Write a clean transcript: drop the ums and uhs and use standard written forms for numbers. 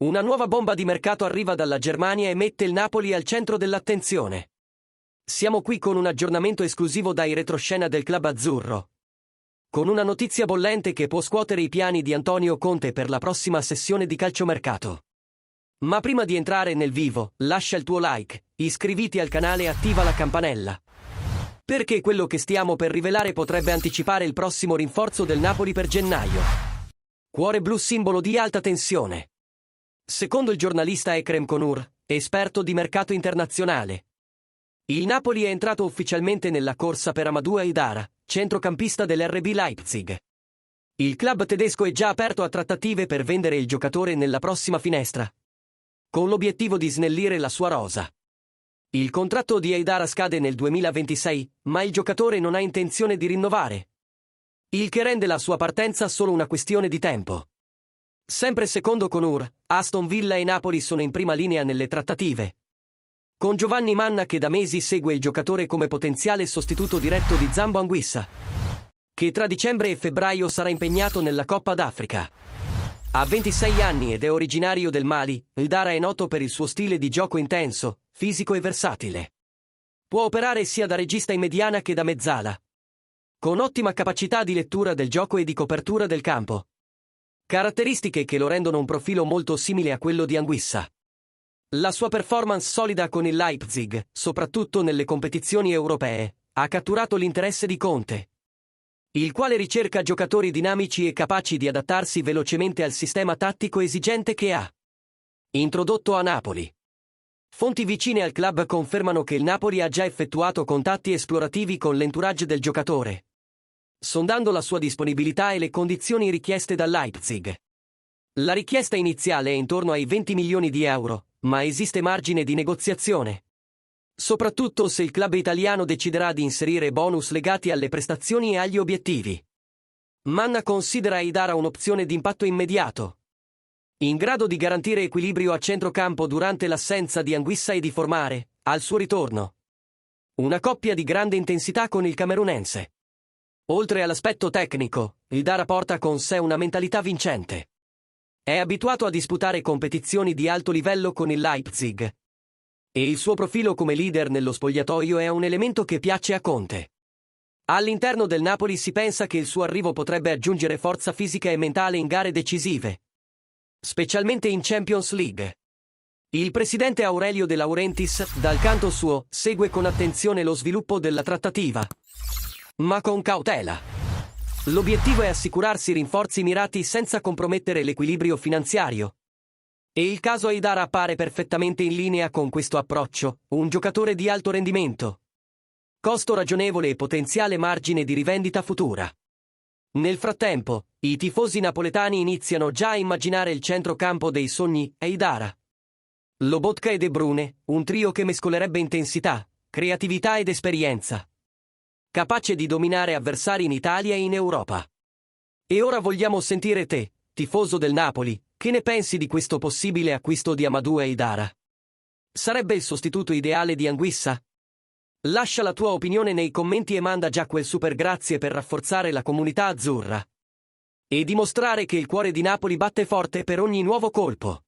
Una nuova bomba di mercato arriva dalla Germania e mette il Napoli al centro dell'attenzione. Siamo qui con un aggiornamento esclusivo dai retroscena del club azzurro. Con una notizia bollente che può scuotere i piani di Antonio Conte per la prossima sessione di calciomercato. Ma prima di entrare nel vivo, lascia il tuo like, iscriviti al canale e attiva la campanella. Perché quello che stiamo per rivelare potrebbe anticipare il prossimo rinforzo del Napoli per gennaio. Cuore blu simbolo di alta tensione. Secondo il giornalista Ekrem Konur, esperto di mercato internazionale, il Napoli è entrato ufficialmente nella corsa per Amadou Haidara, centrocampista dell'RB Leipzig. Il club tedesco è già aperto a trattative per vendere il giocatore nella prossima finestra, con l'obiettivo di snellire la sua rosa. Il contratto di Haidara scade nel 2026, ma il giocatore non ha intenzione di rinnovare, il che rende la sua partenza solo una questione di tempo. Sempre secondo Konur, Aston Villa e Napoli sono in prima linea nelle trattative, con Giovanni Manna che da mesi segue il giocatore come potenziale sostituto diretto di Zambo Anguissa, che tra dicembre e febbraio sarà impegnato nella Coppa d'Africa. Ha 26 anni ed è originario del Mali. Haidara è noto per il suo stile di gioco intenso, fisico e versatile. Può operare sia da regista in mediana che da mezzala, con ottima capacità di lettura del gioco e di copertura del campo, caratteristiche che lo rendono un profilo molto simile a quello di Anguissa. La sua performance solida con il Leipzig, soprattutto nelle competizioni europee, ha catturato l'interesse di Conte, il quale ricerca giocatori dinamici e capaci di adattarsi velocemente al sistema tattico esigente che ha introdotto a Napoli. Fonti vicine al club confermano che il Napoli ha già effettuato contatti esplorativi con l'entourage del giocatore, sondando la sua disponibilità e le condizioni richieste dal Leipzig. La richiesta iniziale è intorno ai 20 milioni di euro, ma esiste margine di negoziazione, soprattutto se il club italiano deciderà di inserire bonus legati alle prestazioni e agli obiettivi. Manna considera Haidara un'opzione d'impatto immediato, in grado di garantire equilibrio a centrocampo durante l'assenza di Anguissa e di formare, al suo ritorno, una coppia di grande intensità con il camerunense. Oltre all'aspetto tecnico, Haidara porta con sé una mentalità vincente. È abituato a disputare competizioni di alto livello con il Leipzig, e il suo profilo come leader nello spogliatoio è un elemento che piace a Conte. All'interno del Napoli si pensa che il suo arrivo potrebbe aggiungere forza fisica e mentale in gare decisive, specialmente in Champions League. Il presidente Aurelio De Laurentiis, dal canto suo, segue con attenzione lo sviluppo della trattativa, ma con cautela. L'obiettivo è assicurarsi rinforzi mirati senza compromettere l'equilibrio finanziario. E il caso Haidara appare perfettamente in linea con questo approccio, un giocatore di alto rendimento, costo ragionevole e potenziale margine di rivendita futura. Nel frattempo, i tifosi napoletani iniziano già a immaginare il centrocampo dei sogni, Haidara, Lobotka e De Bruyne, un trio che mescolerebbe intensità, creatività ed esperienza, capace di dominare avversari in Italia e in Europa. E ora vogliamo sentire te, tifoso del Napoli, che ne pensi di questo possibile acquisto di Amadou Haidara? Sarebbe il sostituto ideale di Anguissa? Lascia la tua opinione nei commenti e manda già quel super grazie per rafforzare la comunità azzurra e dimostrare che il cuore di Napoli batte forte per ogni nuovo colpo.